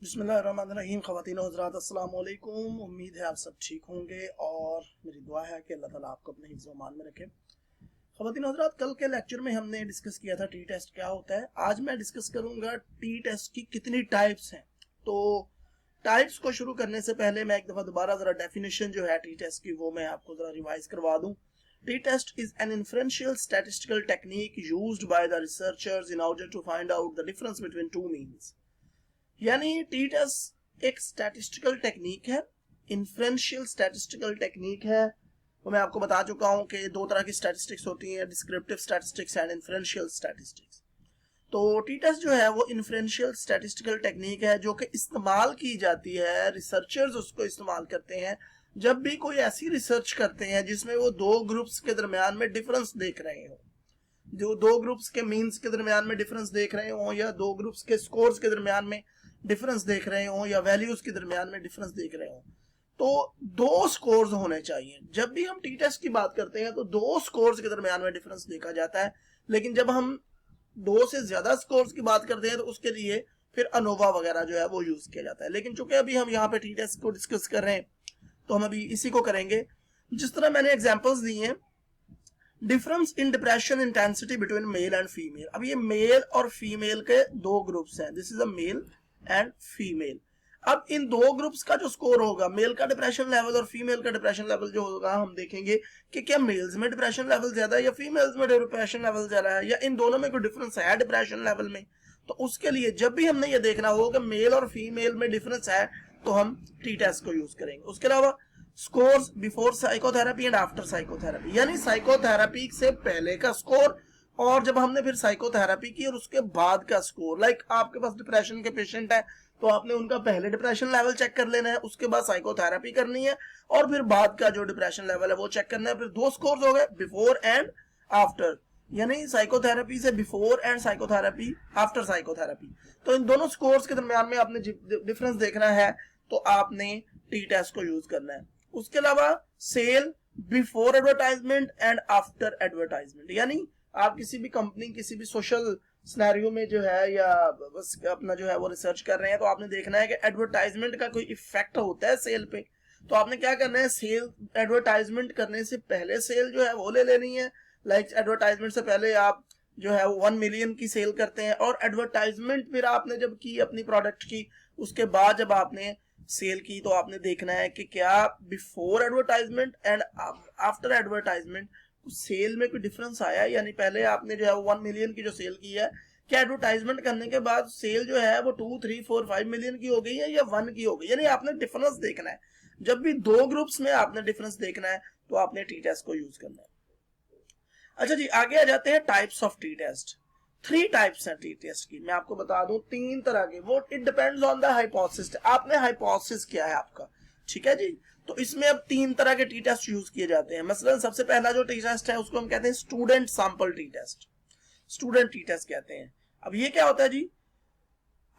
बिस्मिल्लाहिर्रहमानिर्रहीम। ख़वातीन और हज़रात अस्सलाम वालेकुम। उम्मीद है आप सब ठीक होंगे और मेरी दुआ है कि अल्लाह ताला आपको अपने हिफ्ज़ व मान में रखे। ख़वातीन और हज़रात, कल के लेक्चर में हमने डिस्कस किया था टी टेस्ट क्या होता है। आज मैं डिस्कस करूंगा टी टेस्ट की कितनी टाइप्स हैं। तो टाइप्स को शुरू करने से पहले मैं एक दफ़ा दोबारा ज़रा डेफिनेशन जो है टी टेस्ट की वो मैं आपको ज़रा रिवाइज करवा दूँ। T test is an inferential statistical technique used by the researchers in order to find out the difference between two means। यानी टी टेस्ट एक स्टैटिस्टिकल टेक्निक है, इन्फ्रेंशियल स्टैटिस्टिकल टेक्निक है। तो मैं आपको बता चुका हूं कि दो तरह की स्टैटिस्टिक्स होती हैं, descriptive statistics and inferential statistics. तो टी टेस्ट जो है वो इन्फ्रेंशियल स्टैटिस्टिकल टेक्निक है जो कि इस्तेमाल की जाती है, रिसर्चर्स उसको इस्तेमाल करते हैं जब भी कोई ऐसी रिसर्च करते हैं जिसमें वो दो ग्रुप्स के दरमियान में डिफरेंस देख रहे हो, जो दो ग्रुप्स के मीन्स के दरमियान में डिफरेंस देख रहे हो, या दो ग्रुप्स के स्कोर्स के दरमियान में डिफरेंस देख रहे हो, या वैल्यूज के दरमियान में डिफरेंस देख रहे हो। तो दो स्कोर्स होने चाहिए। जब भी हम टी टेस्ट की बात करते हैं तो दो स्कोर्स के दरमियान में डिफरेंस देखा जाता है, लेकिन जब हम दो से ज्यादा स्कोर्स की बात करते हैं तो उसके लिए फिर अनोवा वगैरह जो है वो यूज किया जाता है। लेकिन चूंकि अभी हम यहाँ पे टी टेस्ट को डिस्कस कर रहे हैं तो हम अभी इसी को करेंगे। जिस तरह मैंने एग्जांपल्स दी हैं, difference in depression intensity between male and female. अब ये मेल और फीमेल के दो ग्रुप्स हैं, this is a male and female. अब इन दो ग्रुप्स का जो स्कोर होगा, मेल का डिप्रेशन लेवल और फीमेल का डिप्रेशन लेवल जो होगा, हम देखेंगे कि क्या मेल्स में डिप्रेशन लेवल ज्यादा है या फीमेल्स में डिप्रेशन लेवल ज्यादा है, या इन दोनों में कोई डिफरेंस है डिप्रेशन लेवल में। तो उसके लिए जब भी हमने ये देखना होगा कि मेल और फीमेल में डिफरेंस है तो हम टी टेस्ट को यूज करेंगे। उसके अलावा scores before psychotherapy and after psychotherapy, यानी साइकोथेरेपी से पहले का स्कोर और जब हमने फिर साइकोथेरेपी की और उसके बाद का स्कोर। लाइक आपके पास डिप्रेशन के पेशेंट है तो आपने उनका पहले डिप्रेशन लेवल चेक कर लेना है, उसके बाद साइकोथेरेपी करनी है और फिर बाद का जो डिप्रेशन लेवल है वो चेक करना है। फिर दो स्कोर्स हो गए, बिफोर एंड आफ्टर, यानी साइकोथेरेपी से before and psychotherapy after psychotherapy. तो इन दोनों स्कोर्स के दरमियान में आपने डिफरेंस देखना है तो आपने टी टेस्ट को यूज करना है। उसके अलावा sale before advertisement and after advertisement, यानी आप किसी भी कंपनी, किसी भी सोशल सिनेरियो में जो है या बस अपना जो है वो रिसर्च कर रहे हैं तो आपने देखना है कि एडवर्टाइजमेंट का कोई इफेक्ट होता है सेल पे। तो आपने क्या करना है, सेल एडवर्टाइजमेंट करने से पहले सेल जो है वो ले लेनी है। लाइक एडवर्टाइजमेंट से पहले आप जो है 1 मिलियन की सेल करते हैं और एडवर्टाइजमेंट फिर आपने जब की अपनी प्रोडक्ट की, उसके बाद जब आपने सेल की तो आपने देखना है कि क्या before advertisement and after advertisement sale में कोई डिफरेंस आया। यानी पहले आपने जो है 1 मिलियन की जो सेल की है, क्या एडवर्टाइजमेंट करने के बाद सेल जो है वो 2, 3, 4, 5 मिलियन की हो गई है या 1 की हो गई। यानी आपने डिफरेंस देखना है। जब भी दो ग्रुप्स में आपने डिफरेंस देखना है तो आपने टी टेस्ट को यूज करना है। अच्छा जी, आगे आ जाते हैं types of T test. 3 types हैं टी टेस्ट की, मैं आपको बता दूं 3 तरह के। वो it depends on the hypothesis, आपने हाइपोथेसिस क्या है आपका, ठीक है जी। तो इसमें अब 3 तरह के टी टेस्ट यूज किए जाते हैं। मसलन सबसे पहला जो टी टेस्ट है उसको हम कहते हैं student sample T test, student T test कहते हैं। अब ये क्या होता है जी,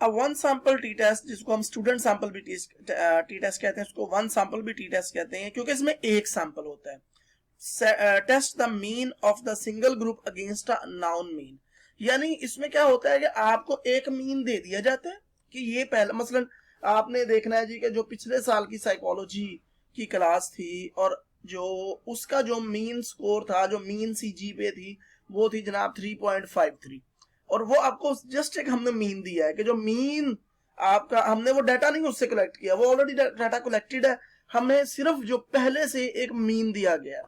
अब वन सैंपल टी टेस्ट, जिसको हम स्टूडेंट सैंपल भी टी टेस्ट कहते हैं, उसको वन सैंपल भी टी टेस्ट कहते हैं क्योंकि इसमें एक सैंपल होता है। Test the mean of the single group against a known mean, यानी इसमें क्या होता है कि आपको एक मीन दे दिया जाता है कि ये पहला, मसलन आपने देखना है जी कि जो पिछले साल की साइकोलॉजी की क्लास थी और जो उसका जो मीन स्कोर था, जो मीन सीजीपीए थी, वो थी जनाब 3.53, और वो आपको जस्ट एक हमने मीन दिया है कि जो मीन आपका, हमने वो डाटा नहीं उससे कलेक्ट किया, वो ऑलरेडी डाटा कलेक्टेड है, हमें सिर्फ जो पहले से एक मीन दिया गया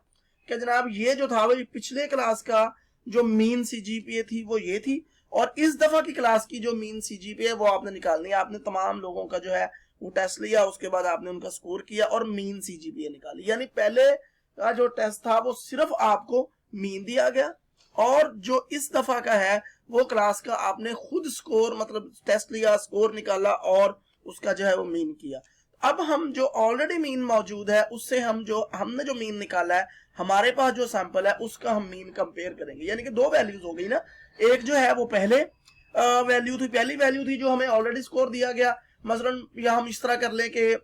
कि जनाब ये जो था वो पिछले क्लास का जो मीन सीजीपीए थी वो ये थी, और इस दफा की क्लास की जो मीन सीजीपीए वो आपने निकालनी है। आपने तमाम लोगों का जो है वो टेस्ट लिया, उसके बाद आपने उनका स्कोर किया और मीन सीजीपीए निकाली। यानी पहले का जो टेस्ट था वो सिर्फ आपको मीन दिया गया, और जो इस दफा का है वो क्लास का आपने खुद स्कोर, मतलब टेस्ट लिया, स्कोर निकाला और उसका जो है वो मीन किया। अब हम जो ऑलरेडी मीन मौजूद है उससे हम जो हमने जो मीन निकाला है, हमारे पास जो सैंपल है उसका हम मीन कंपेयर करेंगे। यानी कि दो वैल्यूज हो गई ना, एक जो है वो पहले वैल्यू थी, पहली वैल्यू थी जो हमें ऑलरेडी स्कोर दिया गया। मसलन या हम इस तरह कर लें कि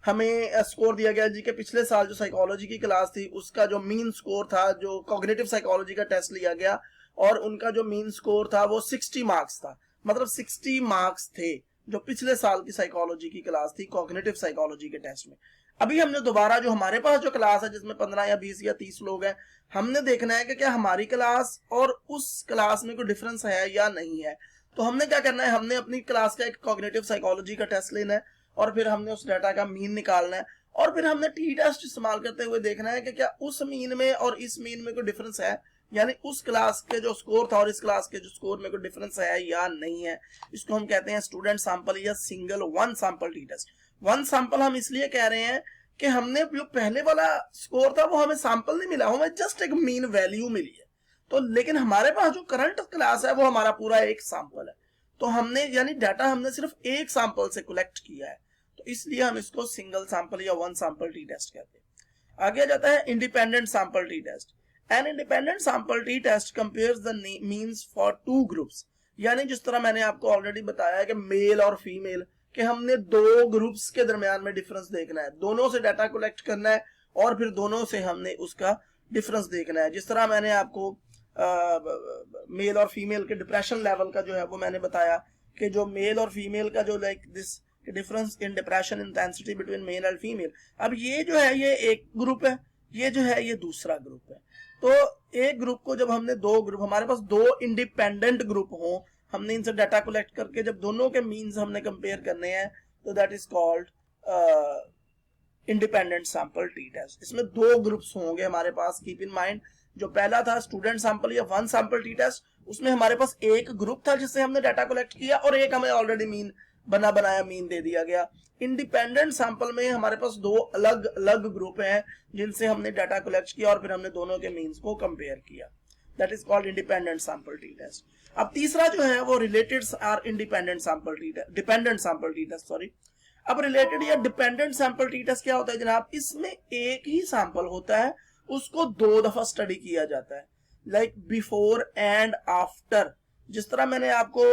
हमें स्कोर दिया गया जी के पिछले साल जो साइकोलॉजी की क्लास थी उसका जो मीन स्कोर था, जो कॉग्निटिव साइकोलॉजी का टेस्ट लिया गया और उनका जो मीन स्कोर था वो 60 मार्क्स था, मतलब 60 मार्क्स थे। जो पिछले साल की साइकोलॉजी की क्लास थी कॉग्निटिव साइकोलॉजी के टेस्ट में। अभी हमने दोबारा जो हमारे पास जो क्लास है जिसमें 15 या 20 या 30 लोग हैं, हमने देखना है कि क्या हमारी क्लास और उस क्लास में कोई डिफरेंस है या नहीं है। तो हमने क्या करना है, हमने अपनी क्लास का एक कॉग्निटिव साइकोलॉजी का टेस्ट लेना है और फिर हमने उस डाटा का मीन निकालना है और फिर हमने टी टेस्ट इस्तेमाल करते हुए देखना है कि क्या उस मीन में और इस मीन में कोई डिफरेंस है, यानी उस क्लास के जो स्कोर था और इस क्लास के जो स्कोर में कोई डिफरेंस है या नहीं है। इसको हम कहते हैं स्टूडेंट सैंपल या single one sample T test. One sample हम इसलिए कह रहे हैं कि हमने जो पहले वाला स्कोर था वो हमें सैंपल नहीं मिला, हमें जस्ट एक मीन वैल्यू मिली है। तो लेकिन हमारे पास जो करंट क्लास है वो हमारा पूरा एक सैंपल है, तो हमने यानी डाटा हमने सिर्फ एक सैंपल से कलेक्ट किया है, तो इसलिए हम इसको सिंगल सैंपल या वन सैंपल टी टेस्ट कहते हैं। आगे जाता है independent sample T test. An independent sample T test compares the means for two groups, यानी जिस तरह मैंने आपको ऑलरेडी बताया है कि मेल और फीमेल के हमने दो ग्रुप्स के दरमियान में डिफरेंस देखना है, दोनों से डाटा कलेक्ट करना है और फिर दोनों से हमने उसका डिफरेंस देखना है। जिस तरह मैंने आपको मेल और फीमेल के डिप्रेशन लेवल का जो है वो मैंने बताया कि जो मेल और फीमेल का जो like this difference in depression intensity between male and female, अब ये जो है ये एक ग्रुप है, ये जो है ये दूसरा ग्रुप है। तो एक ग्रुप को जब हमने दो ग्रुप, हमारे पास दो इंडिपेंडेंट ग्रुप हो, हमने इनसे डाटा कलेक्ट करके जब दोनों के मीन्स हमने कंपेयर करने हैं तो that is called independent sample T test. इसमें दो ग्रुप्स होंगे हमारे पास, कीप इन माइंड। जो पहला था स्टूडेंट सैंपल या वन सैंपल टी टेस्ट, उसमें हमारे पास एक ग्रुप था जिससे हमने डाटा कलेक्ट किया और एक हमें ऑलरेडी मीन बनाया मीन दे दिया गया। इंडिपेंडेंट सैंपल में हमारे पास दो अलग अलग ग्रुप हैं जिनसे हमने डाटा कलेक्ट किया और फिर हमने दोनों के मीन्स को कंपेयर किया, that is called independent sample T test. अब तीसरा जो है वो related or independent sample T test, dependent sample T test sorry. अब रिलेटेड या डिपेंडेंट सैंपल टी टेस्ट क्या होता है जनाब, इसमें एक ही सैंपल होता है, उसको दो दफा स्टडी किया जाता है, लाइक बिफोर एंड आफ्टर। जिस तरह मैंने आपको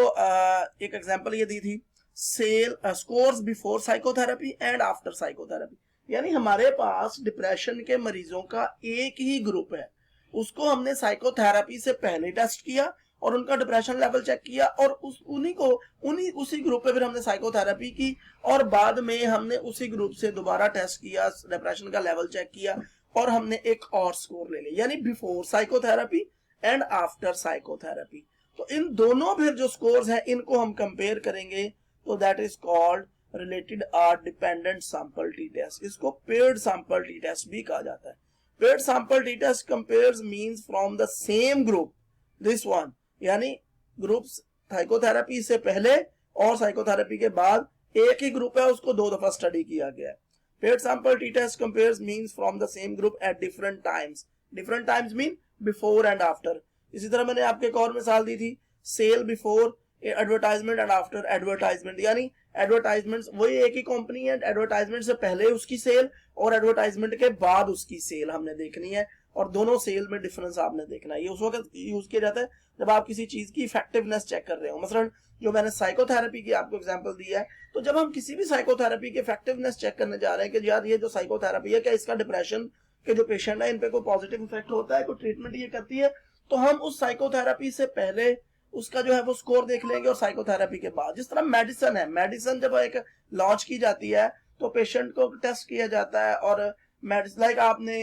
एक एग्जांपल ये दी थी, sale scores before psychotherapy and after psychotherapy, यानी हमारे पास डिप्रेशन के मरीजों का एक ही ग्रुप है, उसको हमने साइकोथेरेपी से पहले टेस्ट किया और उनका डिप्रेशन लेवल चेक किया और उसी ग्रुप पे फिर हमने साइकोथेरेपी की और बाद में हमने उसी ग्रुप से दोबारा टेस्ट किया, डिप्रेशन का लेवल चेक किया और हमने एक और स्कोर ले लिया, यानी before psychotherapy and after psychotherapy. तो इन दोनों फिर जो स्कोर्स हैं इनको हम कंपेयर करेंगे, तो that is called related or dependent sample T test. इसको पेयर्ड सैंपल टी टेस्ट भी कहा जाता है। Paired sample T test compares means from the same group this one, यानी ग्रुप्स साइकोथेरेपी से पहले और साइकोथेरेपी के बाद एक ही ग्रुप है, उसको दो दफा स्टडी किया गया है। Paired sample T test compares means from the same group at different times. Different times mean before and after. इसी तरह मैंने आपको एक और मिसाल दी थी, sale before advertisement and after advertisement, यानी एडवर्टाइजमेंट वही एक ही कंपनी है, एडवर्टाइजमेंट से पहले उसकी सेल और एडवर्टाइजमेंट के बाद उसकी सेल हमने देखनी है और दोनों सेल में डिफरेंस आपने देखना है। ये उस वक्त यूज किया जाता है जब आप किसी चीज की इफेक्टिवनेस चेक कर रहे हो। मसलन जो मैंने साइकोथेरेपी की आपको एग्जांपल दिया है, तो जब हम किसी भी साइकोथेरेपी की इफेक्टिवनेस चेक करने जा रहे हैं कि यार ये जो साइकोथेरेपी है क्या इसका डिप्रेशन के जो पेशेंट है इन पे कोई पॉजिटिव इफेक्ट होता है, कोई ट्रीटमेंट ये करती है, तो हम उस साइकोथेरेपी से पहले उसका जो है वो स्कोर देख लेंगे और साइकोथेरेपी के बाद। जिस तरह मेडिसिन है, मेडिसिन जब एक लॉन्च की जाती है तो पेशेंट को टेस्ट किया जाता है और मेडिसिन लाइक आपने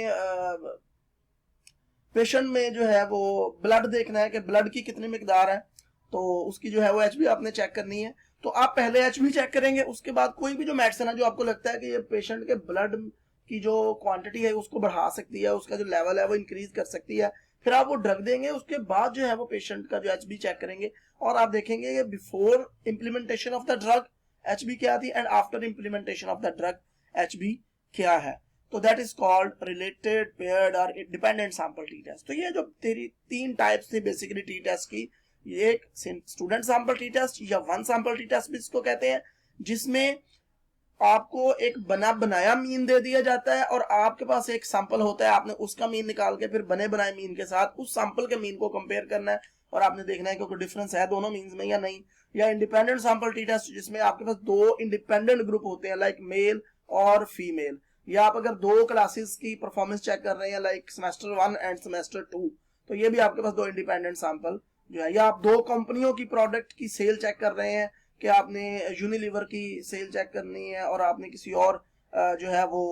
पेशेंट में जो है वो ब्लड देखना है कि ब्लड की कितनी मिकदार है, तो उसकी जो है वो एचबी आपने चेक करनी है, तो आप पहले एचबी चेक करेंगे, उसके बाद कोई भी जो मेडिसिन है जो आपको लगता है कि ये पेशेंट के ब्लड की जो क्वांटिटी है उसको बढ़ा सकती है, उसका जो लेवल है वो इंक्रीज कर सकती है, फिर आप वो ड्रग देंगे। उसके बाद जो है वो पेशेंट का जो एचबी चेक करेंगे और आप देखेंगे कि before implementation of the drug HB क्या थी and after implementation of the drug HB क्या है। तो that is called related paired और डिपेंडेंट सैंपल टी टेस्ट। तो ये जो तेरी तीन टाइप्स थी बेसिकली टी टेस्ट की, ये एक स्टूडेंट सैंपल टी टेस्ट या वन सैंपल टी टेस्ट भी इसको कहते हैं, जिसमें आपको एक बना बनाया मीन दे दिया जाता है और आपके पास एक सैंपल होता है, आपने उसका मीन निकाल के फिर बने बनाए मीन के साथ उस सैंपल के मीन को कंपेयर करना है और आपने देखना है कि कोई डिफरेंस है दोनों मीन्स में या नहीं। या इंडिपेंडेंट सैंपल टी टेस्ट जिसमें आपके पास दो इंडिपेंडेंट ग्रुप होते हैं लाइक मेल और फीमेल, या आप अगर दो क्लासेस की परफॉर्मेंस चेक कर रहे हैं लाइक सेमेस्टर 1 एंड सेमेस्टर 2, तो ये भी आपके पास दो इंडिपेंडेंट सैंपल जो है। या आप दो कंपनियों की प्रोडक्ट की सेल चेक कर रहे हैं कि आपने यूनिलीवर की सेल चेक करनी है और आपने किसी और जो है वो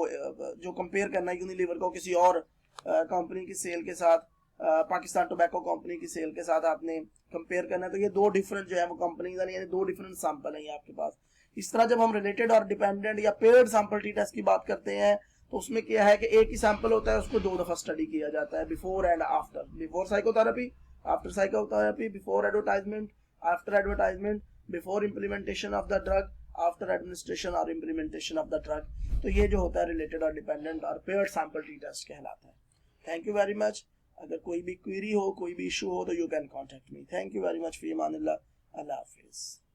जो कंपेयर करना है यूनिलीवर को किसी और कंपनी की सेल के साथ, पाकिस्तान टोबैको कंपनी की सेल के साथ आपने कंपेयर करना है, तो ये दो डिफरेंट जो है वो कंपनीज है, यानी दो डिफरेंट सैंपल है ये आपके पास। इस तरह जब हम रिलेटेड और डिपेंडेंट या पेयर्ड सैंपल टी टेस्ट की बात करते हैं तो उसमें क्या है कि एक ही सैंपल होता है, उसको 2 दफा स्टडी किया जाता है, before and after, before psychotherapy, after psychotherapy, before advertisement, after advertisement, before implementation of the drug, after administration और इम्प्लीमेंटेशन ऑफ द ड्रग। तो ये जो होता है रिलेटेड और डिपेंडेंट और पेयर्ड सैंपल टी टेस्ट कहलाता है। Thank you very much. अगर कोई भी क्वेरी हो, कोई भी इशू हो तो you can contact me. Thank you very much. फी अमानिल्लाह। अल्लाह हाफिज़।